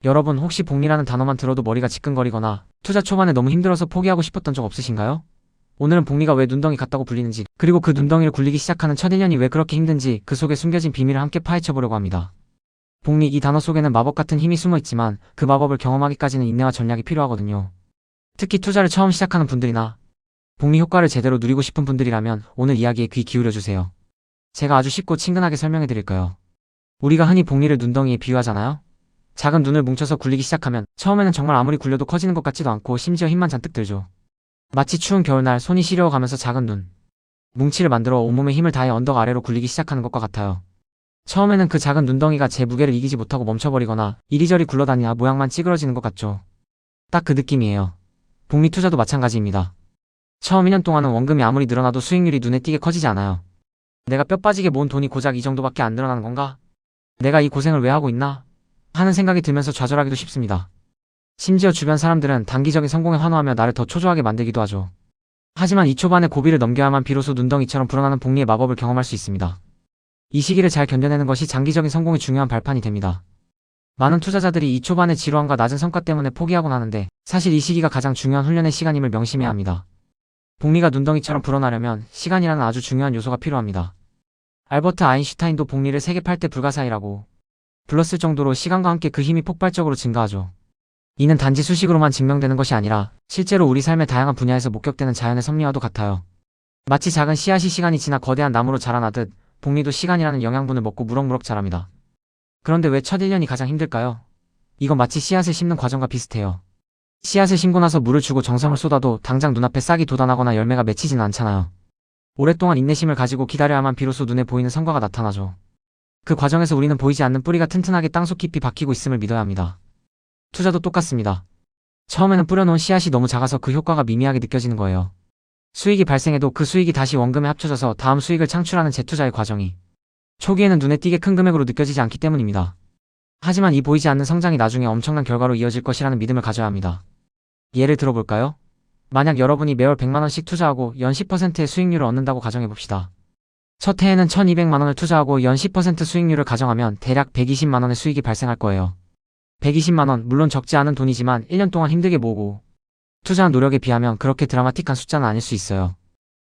여러분 혹시 복리라는 단어만 들어도 머리가 지끈거리거나 투자 초반에 너무 힘들어서 포기하고 싶었던 적 없으신가요? 오늘은 복리가 왜 눈덩이 같다고 불리는지, 그리고 그 눈덩이를 굴리기 시작하는 첫 1년이 왜 그렇게 힘든지 그 속에 숨겨진 비밀을 함께 파헤쳐보려고 합니다. 복리, 이 단어 속에는 마법 같은 힘이 숨어 있지만 그 마법을 경험하기까지는 인내와 전략이 필요하거든요. 특히 투자를 처음 시작하는 분들이나 복리 효과를 제대로 누리고 싶은 분들이라면 오늘 이야기에 귀 기울여주세요. 제가 아주 쉽고 친근하게 설명해 드릴까요? 우리가 흔히 복리를 눈덩이에 비유하잖아요? 작은 눈을 뭉쳐서 굴리기 시작하면 처음에는 정말 아무리 굴려도 커지는 것 같지도 않고 심지어 힘만 잔뜩 들죠. 마치 추운 겨울날 손이 시려워가면서 작은 눈 뭉치를 만들어 온몸에 힘을 다해 언덕 아래로 굴리기 시작하는 것과 같아요. 처음에는 그 작은 눈덩이가 제 무게를 이기지 못하고 멈춰버리거나 이리저리 굴러다니나 모양만 찌그러지는 것 같죠. 딱 그 느낌이에요. 복리 투자도 마찬가지입니다. 처음 2년 동안은 원금이 아무리 늘어나도 수익률이 눈에 띄게 커지지 않아요. 내가 뼈 빠지게 모은 돈이 고작 이 정도밖에 안 늘어나는 건가? 내가 이 고생을 왜 하고 있나? 하는 생각이 들면서 좌절하기도 쉽습니다. 심지어 주변 사람들은 단기적인 성공에 환호하며 나를 더 초조하게 만들기도 하죠. 하지만 이 초반의 고비를 넘겨야만 비로소 눈덩이처럼 불어나는 복리의 마법을 경험할 수 있습니다. 이 시기를 잘 견뎌내는 것이 장기적인 성공의 중요한 발판이 됩니다. 많은 투자자들이 이 초반의 지루함과 낮은 성과 때문에 포기하곤 하는데 사실 이 시기가 가장 중요한 훈련의 시간임을 명심해야 합니다. 복리가 눈덩이처럼 불어나려면 시간이라는 아주 중요한 요소가 필요합니다. 알버트 아인슈타인도 복리를 세계 8대 불가사의라고 불렀을 정도로 시간과 함께 그 힘이 폭발적으로 증가하죠. 이는 단지 수식으로만 증명되는 것이 아니라 실제로 우리 삶의 다양한 분야에서 목격되는 자연의 섭리와도 같아요. 마치 작은 씨앗이 시간이 지나 거대한 나무로 자라나듯 복리도 시간이라는 영양분을 먹고 무럭무럭 자랍니다. 그런데 왜 첫 1년이 가장 힘들까요? 이건 마치 씨앗을 심는 과정과 비슷해요. 씨앗을 심고 나서 물을 주고 정성을 쏟아도 당장 눈앞에 싹이 돋아나거나 열매가 맺히지는 않잖아요. 오랫동안 인내심을 가지고 기다려야만 비로소 눈에 보이는 성과가 나타나죠. 그 과정에서 우리는 보이지 않는 뿌리가 튼튼하게 땅속 깊이 박히고 있음을 믿어야 합니다. 투자도 똑같습니다. 처음에는 뿌려놓은 씨앗이 너무 작아서 그 효과가 미미하게 느껴지는 거예요. 수익이 발생해도 그 수익이 다시 원금에 합쳐져서 다음 수익을 창출하는 재투자의 과정이 초기에는 눈에 띄게 큰 금액으로 느껴지지 않기 때문입니다. 하지만 이 보이지 않는 성장이 나중에 엄청난 결과로 이어질 것이라는 믿음을 가져야 합니다. 예를 들어볼까요? 만약 여러분이 매월 100만원씩 투자하고 연 10%의 수익률을 얻는다고 가정해봅시다. 첫 해에는 1200만원을 투자하고 연 10% 수익률을 가정하면 대략 120만원의 수익이 발생할 거예요. 120만원, 물론 적지 않은 돈이지만 1년 동안 힘들게 모으고 투자한 노력에 비하면 그렇게 드라마틱한 숫자는 아닐 수 있어요.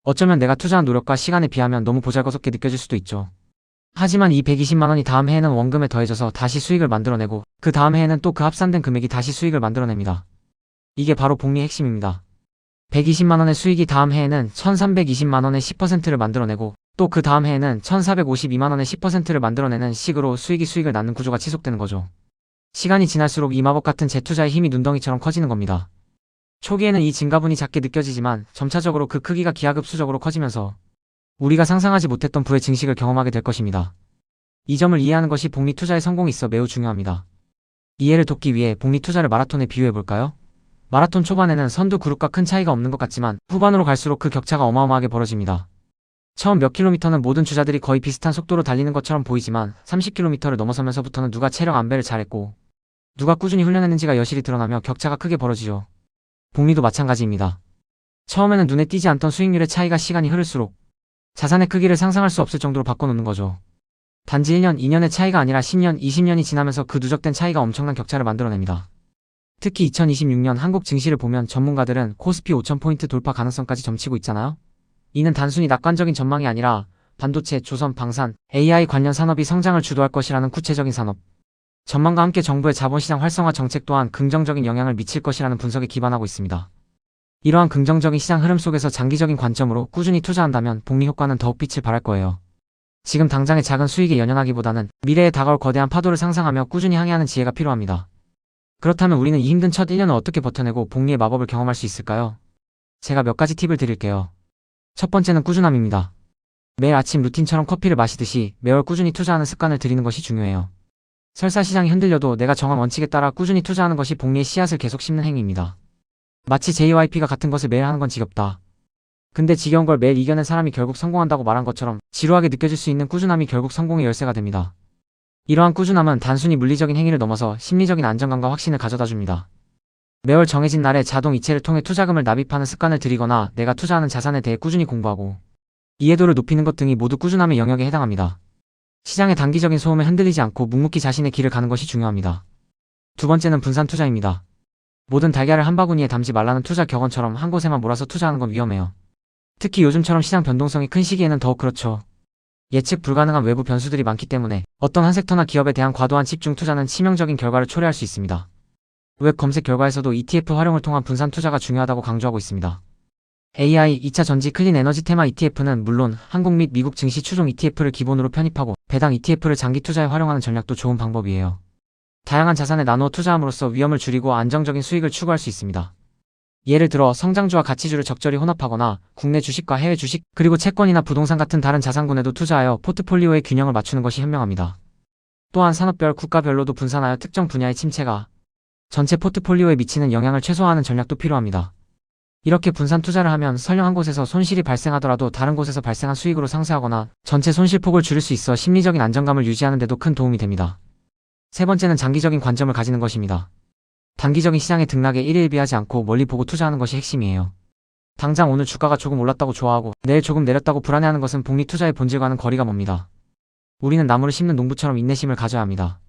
어쩌면 내가 투자한 노력과 시간에 비하면 너무 보잘것없게 느껴질 수도 있죠. 하지만 이 120만원이 다음 해에는 원금에 더해져서 다시 수익을 만들어내고 그 다음 해에는 또 그 합산된 금액이 다시 수익을 만들어냅니다. 이게 바로 복리의 핵심입니다. 120만원의 수익이 다음 해에는 1320만원의 10%를 만들어내고 또 그 다음 해에는 1452만원의 10%를 만들어내는 식으로 수익이 수익을 낳는 구조가 지속되는 거죠. 시간이 지날수록 이 마법 같은 재투자의 힘이 눈덩이처럼 커지는 겁니다. 초기에는 이 증가분이 작게 느껴지지만 점차적으로 그 크기가 기하급수적으로 커지면서 우리가 상상하지 못했던 부의 증식을 경험하게 될 것입니다. 이 점을 이해하는 것이 복리 투자의 성공에 있어 매우 중요합니다. 이해를 돕기 위해 복리 투자를 마라톤에 비유해볼까요? 마라톤 초반에는 선두 그룹과 큰 차이가 없는 것 같지만 후반으로 갈수록 그 격차가 어마어마하게 벌어집니다. 처음 몇 킬로미터는 모든 주자들이 거의 비슷한 속도로 달리는 것처럼 보이지만 30킬로미터를 넘어서면서부터는 누가 체력 안배를 잘했고 누가 꾸준히 훈련했는지가 여실히 드러나며 격차가 크게 벌어지죠. 복리도 마찬가지입니다. 처음에는 눈에 띄지 않던 수익률의 차이가 시간이 흐를수록 자산의 크기를 상상할 수 없을 정도로 바꿔놓는 거죠. 단지 1년, 2년의 차이가 아니라 10년, 20년이 지나면서 그 누적된 차이가 엄청난 격차를 만들어냅니다. 특히 2026년 한국 증시를 보면 전문가들은 코스피 5000포인트 돌파 가능성까지 점치고 있잖아요. 이는 단순히 낙관적인 전망이 아니라 반도체, 조선, 방산, AI 관련 산업이 성장을 주도할 것이라는 구체적인 산업 전망과 함께 정부의 자본시장 활성화 정책 또한 긍정적인 영향을 미칠 것이라는 분석에 기반하고 있습니다. 이러한 긍정적인 시장 흐름 속에서 장기적인 관점으로 꾸준히 투자한다면 복리 효과는 더욱 빛을 발할 거예요. 지금 당장의 작은 수익에 연연하기보다는 미래에 다가올 거대한 파도를 상상하며 꾸준히 항해하는 지혜가 필요합니다. 그렇다면 우리는 이 힘든 첫 1년을 어떻게 버텨내고 복리의 마법을 경험할 수 있을까요? 제가 몇 가지 팁을 드릴게요. 첫 번째는 꾸준함입니다. 매일 아침 루틴처럼 커피를 마시듯이 매월 꾸준히 투자하는 습관을 들이는 것이 중요해요. 설사 시장이 흔들려도 내가 정한 원칙에 따라 꾸준히 투자하는 것이 복리의 씨앗을 계속 심는 행위입니다. 마치 JYP가 같은 것을 매일 하는 건 지겹다. 근데 지겨운 걸 매일 이겨낸 사람이 결국 성공한다고 말한 것처럼 지루하게 느껴질 수 있는 꾸준함이 결국 성공의 열쇠가 됩니다. 이러한 꾸준함은 단순히 물리적인 행위를 넘어서 심리적인 안정감과 확신을 가져다 줍니다. 매월 정해진 날에 자동 이체를 통해 투자금을 납입하는 습관을 들이거나 내가 투자하는 자산에 대해 꾸준히 공부하고 이해도를 높이는 것 등이 모두 꾸준함의 영역에 해당합니다. 시장의 단기적인 소음에 흔들리지 않고 묵묵히 자신의 길을 가는 것이 중요합니다. 두 번째는 분산 투자입니다. 모든 달걀을 한 바구니에 담지 말라는 투자 격언처럼 한 곳에만 몰아서 투자하는 건 위험해요. 특히 요즘처럼 시장 변동성이 큰 시기에는 더욱 그렇죠. 예측 불가능한 외부 변수들이 많기 때문에 어떤 한 섹터나 기업에 대한 과도한 집중 투자는 치명적인 결과를 초래할 수 있습니다. 웹 검색 결과에서도 ETF 활용을 통한 분산 투자가 중요하다고 강조하고 있습니다. AI, 2차 전지 클린 에너지 테마 ETF는 물론 한국 및 미국 증시 추종 ETF를 기본으로 편입하고 배당 ETF를 장기 투자에 활용하는 전략도 좋은 방법이에요. 다양한 자산에 나누어 투자함으로써 위험을 줄이고 안정적인 수익을 추구할 수 있습니다. 예를 들어 성장주와 가치주를 적절히 혼합하거나 국내 주식과 해외 주식, 그리고 채권이나 부동산 같은 다른 자산군에도 투자하여 포트폴리오의 균형을 맞추는 것이 현명합니다. 또한 산업별, 국가별로도 분산하여 특정 분야의 침체가 전체 포트폴리오에 미치는 영향을 최소화하는 전략도 필요합니다. 이렇게 분산 투자를 하면 설령 한 곳에서 손실이 발생하더라도 다른 곳에서 발생한 수익으로 상쇄하거나 전체 손실폭을 줄일 수 있어 심리적인 안정감을 유지하는 데도 큰 도움이 됩니다. 세 번째는 장기적인 관점을 가지는 것입니다. 단기적인 시장의 등락에 일희일비하지 않고 멀리 보고 투자하는 것이 핵심이에요. 당장 오늘 주가가 조금 올랐다고 좋아하고 내일 조금 내렸다고 불안해하는 것은 복리 투자의 본질과는 거리가 멉니다. 우리는 나무를 심는 농부처럼 인내심을 가져야 합니다.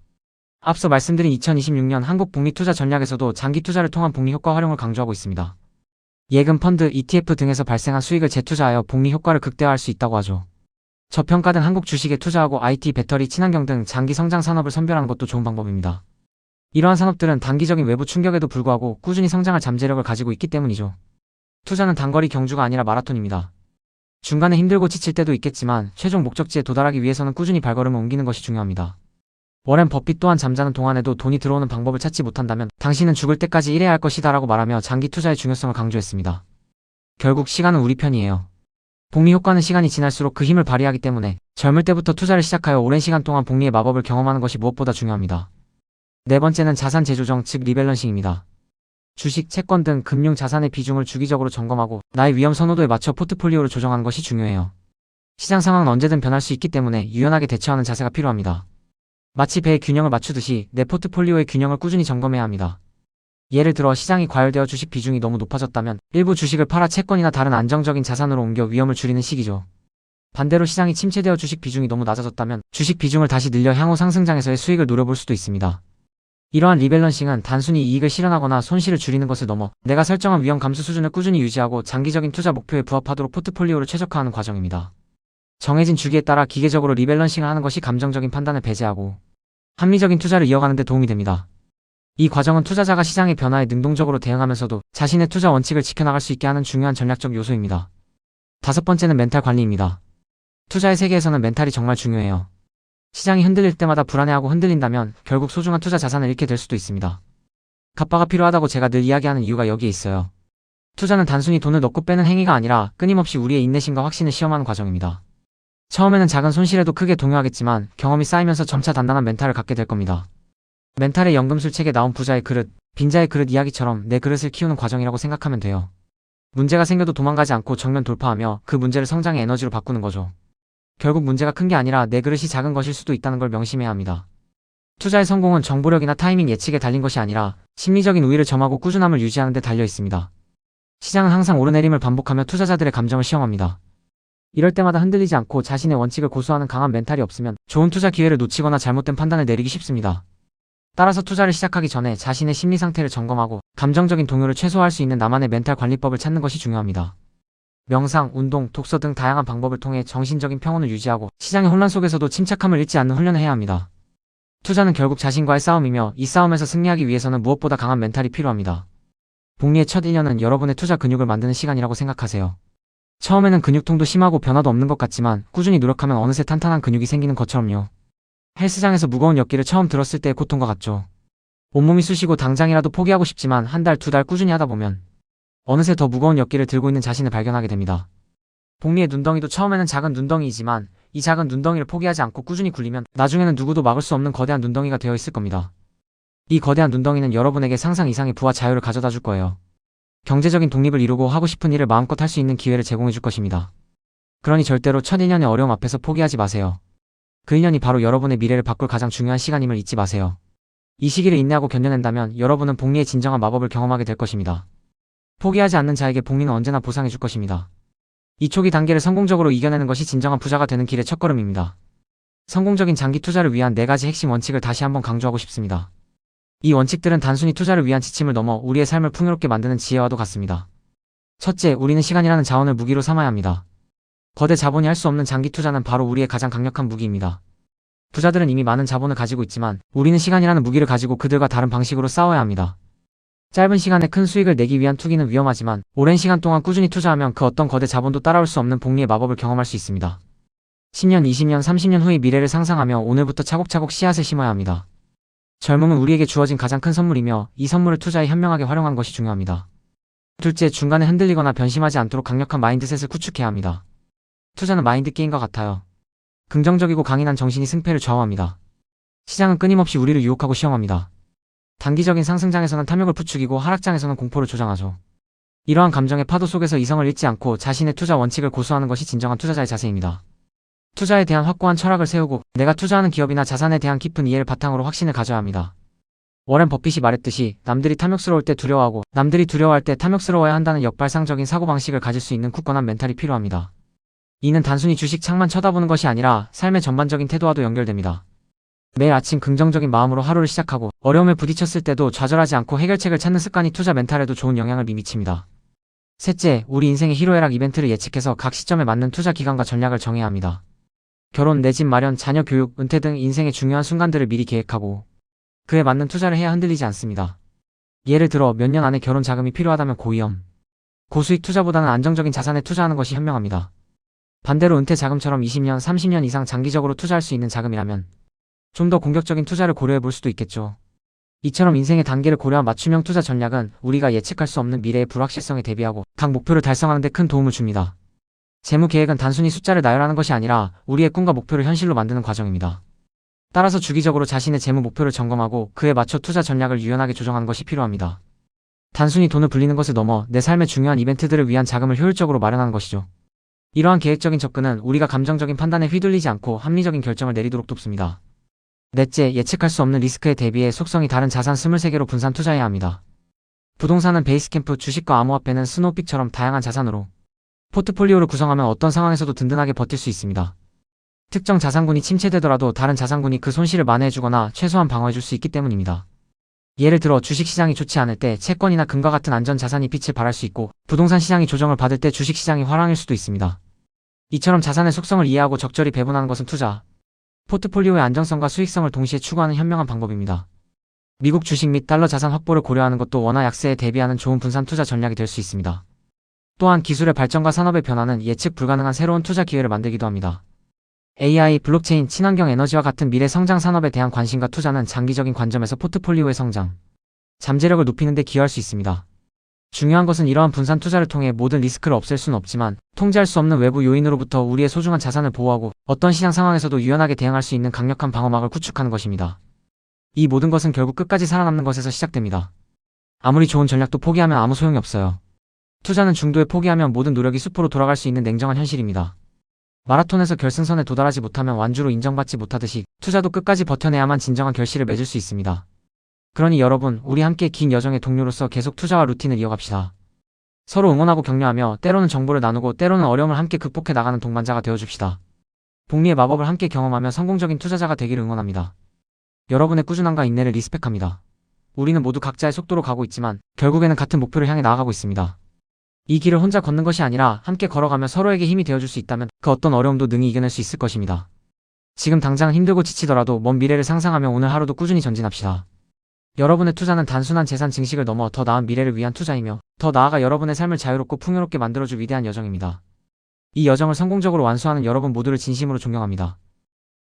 앞서 말씀드린 2026년 한국 복리 투자 전략에서도 장기 투자를 통한 복리 효과 활용을 강조하고 있습니다. 예금, 펀드, ETF 등에서 발생한 수익을 재투자하여 복리 효과를 극대화할 수 있다고 하죠. 저평가된 한국 주식에 투자하고 IT, 배터리, 친환경 등 장기 성장 산업을 선별하는 것도 좋은 방법입니다. 이러한 산업들은 단기적인 외부 충격에도 불구하고 꾸준히 성장할 잠재력을 가지고 있기 때문이죠. 투자는 단거리 경주가 아니라 마라톤입니다. 중간에 힘들고 지칠 때도 있겠지만 최종 목적지에 도달하기 위해서는 꾸준히 발걸음을 옮기는 것이 중요합니다. 워렌 버핏 또한 잠자는 동안에도 돈이 들어오는 방법을 찾지 못한다면 당신은 죽을 때까지 일해야 할 것이다 라고 말하며 장기 투자의 중요성을 강조했습니다. 결국 시간은 우리 편이에요. 복리 효과는 시간이 지날수록 그 힘을 발휘하기 때문에 젊을 때부터 투자를 시작하여 오랜 시간 동안 복리의 마법을 경험하는 것이 무엇보다 중요합니다. 네 번째는 자산 재조정, 즉 리밸런싱입니다. 주식, 채권 등 금융 자산의 비중을 주기적으로 점검하고 나의 위험 선호도에 맞춰 포트폴리오를 조정하는 것이 중요해요. 시장 상황은 언제든 변할 수 있기 때문에 유연하게 대처하는 자세가 필요합니다. 마치 배의 균형을 맞추듯이 내 포트폴리오의 균형을 꾸준히 점검해야 합니다. 예를 들어 시장이 과열되어 주식 비중이 너무 높아졌다면 일부 주식을 팔아 채권이나 다른 안정적인 자산으로 옮겨 위험을 줄이는 시기죠. 반대로 시장이 침체되어 주식 비중이 너무 낮아졌다면 주식 비중을 다시 늘려 향후 상승장에서의 수익을 노려볼 수도 있습니다. 이러한 리밸런싱은 단순히 이익을 실현하거나 손실을 줄이는 것을 넘어 내가 설정한 위험 감수 수준을 꾸준히 유지하고 장기적인 투자 목표에 부합하도록 포트폴리오를 최적화하는 과정입니다. 정해진 주기에 따라 기계적으로 리밸런싱을 하는 것이 감정적인 판단을 배제하고 합리적인 투자를 이어가는 데 도움이 됩니다. 이 과정은 투자자가 시장의 변화에 능동적으로 대응하면서도 자신의 투자 원칙을 지켜나갈 수 있게 하는 중요한 전략적 요소입니다. 다섯 번째는 멘탈 관리입니다. 투자의 세계에서는 멘탈이 정말 중요해요. 시장이 흔들릴 때마다 불안해하고 흔들린다면 결국 소중한 투자 자산을 잃게 될 수도 있습니다. 갑바가 필요하다고 제가 늘 이야기하는 이유가 여기에 있어요. 투자는 단순히 돈을 넣고 빼는 행위가 아니라 끊임없이 우리의 인내심과 확신을 시험하는 과정입니다. 처음에는 작은 손실에도 크게 동요하겠지만 경험이 쌓이면서 점차 단단한 멘탈을 갖게 될 겁니다. 멘탈의 연금술 책에 나온 부자의 그릇, 빈자의 그릇 이야기처럼 내 그릇을 키우는 과정이라고 생각하면 돼요. 문제가 생겨도 도망가지 않고 정면 돌파하며 그 문제를 성장의 에너지로 바꾸는 거죠. 결국 문제가 큰 게 아니라 내 그릇이 작은 것일 수도 있다는 걸 명심해야 합니다. 투자의 성공은 정보력이나 타이밍 예측에 달린 것이 아니라 심리적인 우위를 점하고 꾸준함을 유지하는 데 달려 있습니다. 시장은 항상 오르내림을 반복하며 투자자들의 감정을 시험합니다. 이럴 때마다 흔들리지 않고 자신의 원칙을 고수하는 강한 멘탈이 없으면 좋은 투자 기회를 놓치거나 잘못된 판단을 내리기 쉽습니다. 따라서 투자를 시작하기 전에 자신의 심리 상태를 점검하고 감정적인 동요를 최소화할 수 있는 나만의 멘탈 관리법을 찾는 것이 중요합니다. 명상, 운동, 독서 등 다양한 방법을 통해 정신적인 평온을 유지하고 시장의 혼란 속에서도 침착함을 잃지 않는 훈련을 해야 합니다. 투자는 결국 자신과의 싸움이며 이 싸움에서 승리하기 위해서는 무엇보다 강한 멘탈이 필요합니다. 복리의 첫 1년은 여러분의 투자 근육을 만드는 시간이라고 생각하세요. 처음에는 근육통도 심하고 변화도 없는 것 같지만 꾸준히 노력하면 어느새 탄탄한 근육이 생기는 것처럼요. 헬스장에서 무거운 역기를 처음 들었을 때의 고통과 같죠. 온몸이 쑤시고 당장이라도 포기하고 싶지만 한 달, 두 달 꾸준히 하다 보면 어느새 더 무거운 역기를 들고 있는 자신을 발견하게 됩니다. 복리의 눈덩이도 처음에는 작은 눈덩이이지만 이 작은 눈덩이를 포기하지 않고 꾸준히 굴리면 나중에는 누구도 막을 수 없는 거대한 눈덩이가 되어 있을 겁니다. 이 거대한 눈덩이는 여러분에게 상상 이상의 부와 자유를 가져다 줄 거예요. 경제적인 독립을 이루고 하고 싶은 일을 마음껏 할 수 있는 기회를 제공해 줄 것입니다. 그러니 절대로 첫 1년의 어려움 앞에서 포기하지 마세요. 그 1년이 바로 여러분의 미래를 바꿀 가장 중요한 시간임을 잊지 마세요. 이 시기를 인내하고 견뎌낸다면 여러분은 복리의 진정한 마법을 경험하게 될 것입니다. 포기하지 않는 자에게 복리는 언제나 보상해 줄 것입니다. 이 초기 단계를 성공적으로 이겨내는 것이 진정한 부자가 되는 길의 첫걸음입니다. 성공적인 장기 투자를 위한 4가지 핵심 원칙을 다시 한번 강조하고 싶습니다. 이 원칙들은 단순히 투자를 위한 지침을 넘어 우리의 삶을 풍요롭게 만드는 지혜와도 같습니다. 첫째, 우리는 시간이라는 자원을 무기로 삼아야 합니다. 거대 자본이 할 수 없는 장기 투자는 바로 우리의 가장 강력한 무기입니다. 부자들은 이미 많은 자본을 가지고 있지만 우리는 시간이라는 무기를 가지고 그들과 다른 방식으로 싸워야 합니다. 짧은 시간에 큰 수익을 내기 위한 투기는 위험하지만 오랜 시간 동안 꾸준히 투자하면 그 어떤 거대 자본도 따라올 수 없는 복리의 마법을 경험할 수 있습니다. 10년, 20년, 30년 후의 미래를 상상하며 오늘부터 차곡차곡 씨앗을 심어야 합니다. 젊음은 우리에게 주어진 가장 큰 선물이며 이 선물을 투자에 현명하게 활용하는 것이 중요합니다. 둘째, 중간에 흔들리거나 변심하지 않도록 강력한 마인드셋을 구축해야 합니다. 투자는 마인드 게임과 같아요. 긍정적이고 강인한 정신이 승패를 좌우합니다. 시장은 끊임없이 우리를 유혹하고 시험합니다. 단기적인 상승장에서는 탐욕을 부추기고 하락장에서는 공포를 조장하죠. 이러한 감정의 파도 속에서 이성을 잃지 않고 자신의 투자 원칙을 고수하는 것이 진정한 투자자의 자세입니다. 투자에 대한 확고한 철학을 세우고 내가 투자하는 기업이나 자산에 대한 깊은 이해를 바탕으로 확신을 가져야 합니다. 워렌 버핏이 말했듯이 남들이 탐욕스러울 때 두려워하고 남들이 두려워할 때 탐욕스러워야 한다는 역발상적인 사고방식을 가질 수 있는 굳건한 멘탈이 필요합니다. 이는 단순히 주식 창만 쳐다보는 것이 아니라 삶의 전반적인 태도와도 연결됩니다. 매일 아침 긍정적인 마음으로 하루를 시작하고 어려움에 부딪혔을 때도 좌절하지 않고 해결책을 찾는 습관이 투자 멘탈에도 좋은 영향을 미칩니다. 셋째, 우리 인생의 희로애락 이벤트를 예측해서 각 시점에 맞는 투자 기간과 전략을 정해야 합니다. 결혼, 내 집 마련, 자녀 교육, 은퇴 등 인생의 중요한 순간들을 미리 계획하고 그에 맞는 투자를 해야 흔들리지 않습니다. 예를 들어 몇 년 안에 결혼 자금이 필요하다면 고위험, 고수익 투자보다는 안정적인 자산에 투자하는 것이 현명합니다. 반대로 은퇴 자금처럼 20년, 30년 이상 장기적으로 투자할 수 있는 자금이라면 좀 더 공격적인 투자를 고려해 볼 수도 있겠죠. 이처럼 인생의 단계를 고려한 맞춤형 투자 전략은 우리가 예측할 수 없는 미래의 불확실성에 대비하고 각 목표를 달성하는 데 큰 도움을 줍니다. 재무 계획은 단순히 숫자를 나열하는 것이 아니라 우리의 꿈과 목표를 현실로 만드는 과정입니다. 따라서 주기적으로 자신의 재무 목표를 점검하고 그에 맞춰 투자 전략을 유연하게 조정하는 것이 필요합니다. 단순히 돈을 불리는 것을 넘어 내 삶의 중요한 이벤트들을 위한 자금을 효율적으로 마련하는 것이죠. 이러한 계획적인 접근은 우리가 감정적인 판단에 휘둘리지 않고 합리적인 결정을 내리도록 돕습니다. 넷째, 예측할 수 없는 리스크에 대비해 속성이 다른 자산 23개로 분산 투자해야 합니다. 부동산은 베이스캠프, 주식과 암호화폐는 스노우픽처럼 다양한 자산으로 포트폴리오를 구성하면 어떤 상황에서도 든든하게 버틸 수 있습니다. 특정 자산군이 침체되더라도 다른 자산군이 그 손실을 만회해주거나 최소한 방어해줄 수 있기 때문입니다. 예를 들어 주식시장이 좋지 않을 때 채권이나 금과 같은 안전자산이 빛을 발할 수 있고 부동산 시장이 조정을 받을 때 주식시장이 화랑일 수도 있습니다. 이처럼 자산의 속성을 이해하고 적절히 배분하는 것은 투자, 포트폴리오의 안정성과 수익성을 동시에 추구하는 현명한 방법입니다. 미국 주식 및 달러 자산 확보를 고려하는 것도 원화 약세에 대비하는 좋은 분산 투자 전략이 될 수 있습니다. 또한 기술의 발전과 산업의 변화는 예측 불가능한 새로운 투자 기회를 만들기도 합니다. AI, 블록체인, 친환경 에너지와 같은 미래 성장 산업에 대한 관심과 투자는 장기적인 관점에서 포트폴리오의 성장, 잠재력을 높이는 데 기여할 수 있습니다. 중요한 것은 이러한 분산 투자를 통해 모든 리스크를 없앨 수는 없지만 통제할 수 없는 외부 요인으로부터 우리의 소중한 자산을 보호하고 어떤 시장 상황에서도 유연하게 대응할 수 있는 강력한 방어막을 구축하는 것입니다. 이 모든 것은 결국 끝까지 살아남는 것에서 시작됩니다. 아무리 좋은 전략도 포기하면 아무 소용이 없어요. 투자는 중도에 포기하면 모든 노력이 수포로 돌아갈 수 있는 냉정한 현실입니다. 마라톤에서 결승선에 도달하지 못하면 완주로 인정받지 못하듯이 투자도 끝까지 버텨내야만 진정한 결실을 맺을 수 있습니다. 그러니 여러분, 우리 함께 긴 여정의 동료로서 계속 투자와 루틴을 이어갑시다. 서로 응원하고 격려하며 때로는 정보를 나누고 때로는 어려움을 함께 극복해 나가는 동반자가 되어줍시다. 복리의 마법을 함께 경험하며 성공적인 투자자가 되기를 응원합니다. 여러분의 꾸준함과 인내를 리스펙합니다. 우리는 모두 각자의 속도로 가고 있지만 결국에는 같은 목표를 향해 나아가고 있습니다. 이 길을 혼자 걷는 것이 아니라 함께 걸어가며 서로에게 힘이 되어줄 수 있다면 그 어떤 어려움도 능히 이겨낼 수 있을 것입니다. 지금 당장 힘들고 지치더라도 먼 미래를 상상하며 오늘 하루도 꾸준히 전진합시다. 여러분의 투자는 단순한 재산 증식을 넘어 더 나은 미래를 위한 투자이며 더 나아가 여러분의 삶을 자유롭고 풍요롭게 만들어줄 위대한 여정입니다. 이 여정을 성공적으로 완수하는 여러분 모두를 진심으로 존경합니다.